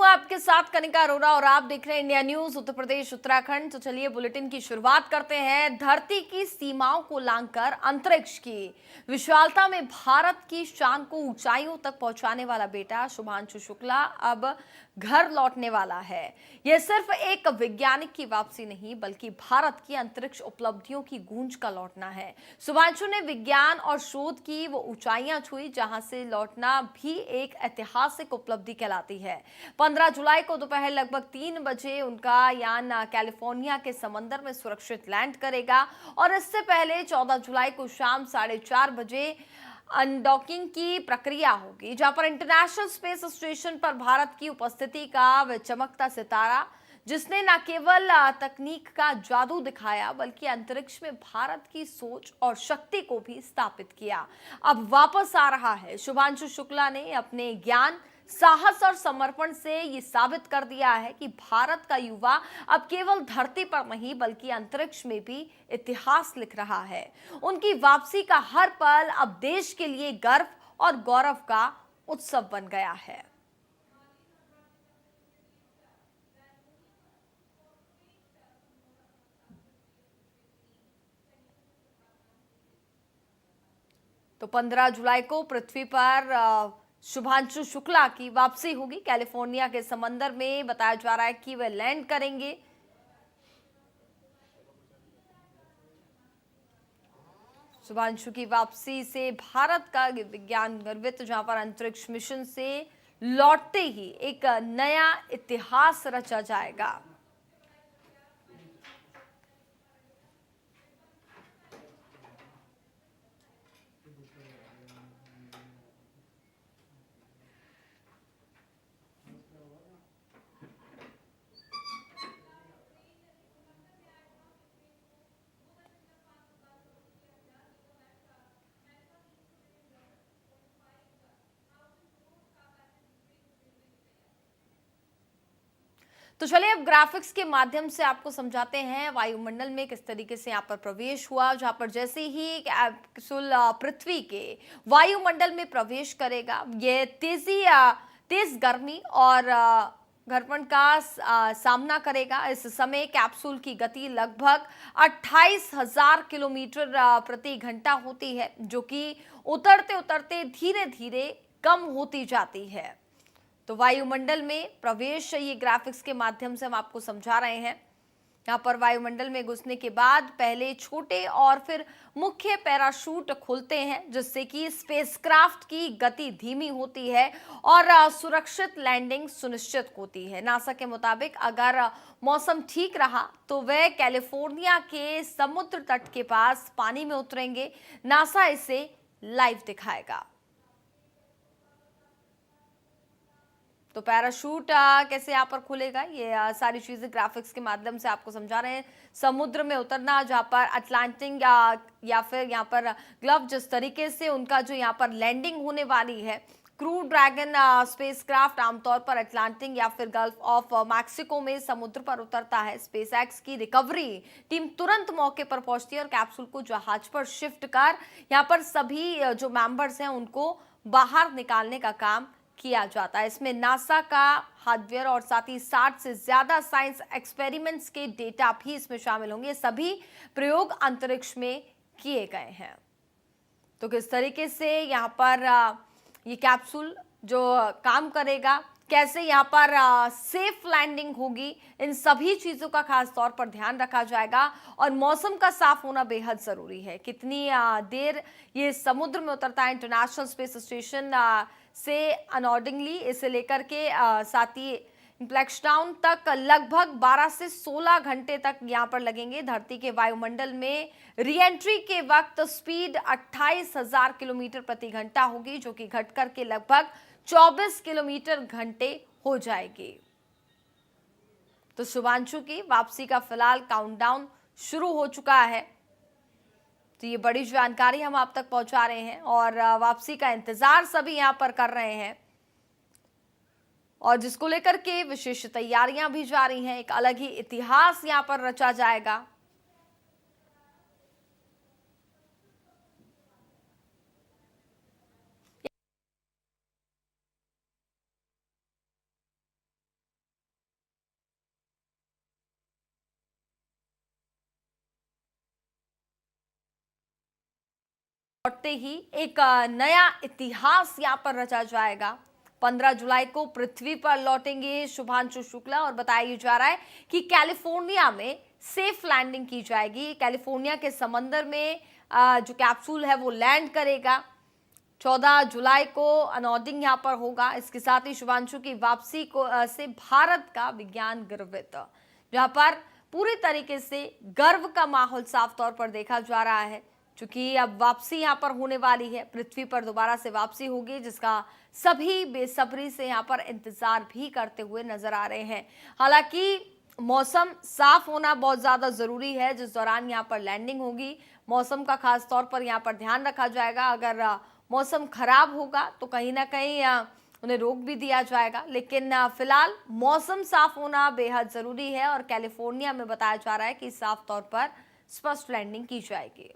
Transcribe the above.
आपके साथ कनिका अरोरा और आप देख रहे हैं इंडिया न्यूज उत्तर प्रदेश उत्तराखंड। तो चलिए बुलेटिन की शुरुआत करते हैं। धरती की सीमाओं को लांघकर अंतरिक्ष की विशालता में भारत की शान को ऊंचाइयों तक पहुंचाने वाला बेटा शुभांशु शुक्ला अब घर लौटने वाला है। यह सिर्फ एक वैज्ञानिक की वापसी नहीं बल्कि भारत की अंतरिक्ष उपलब्धियों की गूंज का लौटना है। शुभांशु ने विज्ञान और शोध की वो ऊंचाइयां छुई जहां से लौटना भी एक ऐतिहासिक उपलब्धि कहलाती है। 15 जुलाई को दोपहर लगभग 3 बजे उनका यान कैलिफोर्निया के समंदर में सुरक्षित लैंड करेगा और इससे पहले 14 जुलाई को शाम 4:30 बजे अनडॉकिंग की प्रक्रिया होगी, जहां पर इंटरनेशनल स्पेस स्टेशन पर भारत की उपस्थिति का वह चमकता सितारा, जिसने न केवल तकनीक का जादू दिखाया बल्कि अंतरिक्ष में भारत की सोच और शक्ति को भी स्थापित किया, अब वापस आ रहा है। शुभांशु शुक्ला ने अपने ज्ञान, साहस और समर्पण से ये साबित कर दिया है कि भारत का युवा अब केवल धरती पर नहीं बल्कि अंतरिक्ष में भी इतिहास लिख रहा है। उनकी वापसी का हर पल अब देश के लिए गर्व और गौरव का उत्सव बन गया है। तो 15 जुलाई को पृथ्वी पर शुभांशु शुक्ला की वापसी होगी। कैलिफोर्निया के समंदर में बताया जा रहा है कि वे लैंड करेंगे। शुभांशु की वापसी से भारत का विज्ञान गर्वित, जहां पर अंतरिक्ष मिशन से लौटते ही एक नया इतिहास रचा जाएगा। तो चलिए अब ग्राफिक्स के माध्यम से आपको समझाते हैं वायुमंडल में किस तरीके से यहाँ पर प्रवेश हुआ, जहाँ पर जैसे ही कैप्सूल पृथ्वी के वायुमंडल में प्रवेश करेगा, ये तेज गर्मी और घर्षण का सामना करेगा। इस समय कैप्सूल की गति लगभग 28,000 किलोमीटर प्रति घंटा होती है, जो कि उतरते उतरते धीरे धीरे कम होती जाती है। तो वायुमंडल में प्रवेश ये ग्राफिक्स के माध्यम से हम आपको समझा रहे हैं। यहाँ पर वायुमंडल में घुसने के बाद पहले छोटे और फिर मुख्य पैराशूट खुलते हैं, जिससे कि स्पेसक्राफ्ट की गति धीमी होती है और सुरक्षित लैंडिंग सुनिश्चित होती है। नासा के मुताबिक अगर मौसम ठीक रहा तो वे कैलिफोर्निया के समुद्र तट के पास पानी में उतरेंगे। नासा इसे लाइव दिखाएगा। तो पैराशूट कैसे यहाँ पर खुलेगा, ये सारी चीजें ग्राफिक्स के माध्यम से आपको समझा रहे हैं। समुद्र में उतरना, जहाँ पर अटलांटिक या फिर यहाँ पर ग्लव, जिस तरीके से उनका जो यहाँ पर लैंडिंग होने वाली है। क्रू ड्रैगन स्पेसक्राफ्ट आमतौर पर अटलांटिक या फिर गल्फ ऑफ मैक्सिको में समुद्र पर उतरता है। स्पेसएक्स की रिकवरी टीम तुरंत मौके पर पहुंचती है और कैप्सूल को जहाज पर शिफ्ट कर यहाँ पर सभी जो मेंबर्स हैं उनको बाहर निकालने का काम किया जाता है। इसमें नासा का हार्डवेयर और साथ ही 60 से ज्यादा साइंस एक्सपेरिमेंट्स के डेटा भी इसमें शामिल होंगे। सभी प्रयोग अंतरिक्ष में किए गए हैं। तो किस तरीके से यहाँ पर ये कैप्सूल जो काम करेगा, कैसे यहाँ पर सेफ लैंडिंग होगी, इन सभी चीजों का खास तौर पर ध्यान रखा जाएगा। और मौसम का साफ होना बेहद जरूरी है। कितनी देर ये समुद्र में उतरता है इंटरनेशनल स्पेस स्टेशन से अनऑर्डिंगली, इसे लेकर के साथ ही फ्लैशडाउन तक लगभग 12 से 16 घंटे तक यहाँ पर लगेंगे। धरती के वायुमंडल में रीएंट्री के वक्त स्पीड 28,000 किलोमीटर प्रति घंटा होगी, जो कि घट करके लगभग 24 किलोमीटर घंटे हो जाएगी। तो शुभांशु की वापसी का फिलहाल काउंटडाउन शुरू हो चुका है। तो ये बड़ी जानकारी हम आप तक पहुंचा रहे हैं और वापसी का इंतजार सभी यहां पर कर रहे हैं और जिसको लेकर के विशेष तैयारियां भी जारी हैं। एक अलग ही इतिहास यहां पर रचा जाएगा। लौटते ही एक नया इतिहास यहाँ पर रचा जाएगा। 15 जुलाई को पृथ्वी पर लौटेंगे शुभांशु शुक्ला और बताया जा रहा है कि कैलिफोर्निया में सेफ लैंडिंग की जाएगी। कैलिफोर्निया के समंदर में जो कैप्सूल है वो लैंड करेगा। 14 जुलाई को अनॉर्डिंग यहाँ पर होगा। इसके साथ ही शुभांशु की वापसी को से भारत का विज्ञान गर्वित, जहां पर पूरी तरीके से गर्व का माहौल साफ तौर पर देखा जा रहा है, क्योंकि अब वापसी यहाँ पर होने वाली है। पृथ्वी पर दोबारा से वापसी होगी, जिसका सभी बेसब्री से यहाँ पर इंतजार भी करते हुए नजर आ रहे हैं। हालांकि मौसम साफ होना बहुत ज्यादा जरूरी है जिस दौरान यहाँ पर लैंडिंग होगी। मौसम का खास तौर पर यहाँ पर ध्यान रखा जाएगा। अगर मौसम खराब होगा तो कहीं ना कहीं उन्हें रोक भी दिया जाएगा, लेकिन फिलहाल मौसम साफ होना बेहद जरूरी है और कैलिफोर्निया में बताया जा रहा है कि साफ तौर पर स्पष्ट लैंडिंग की जाएगी।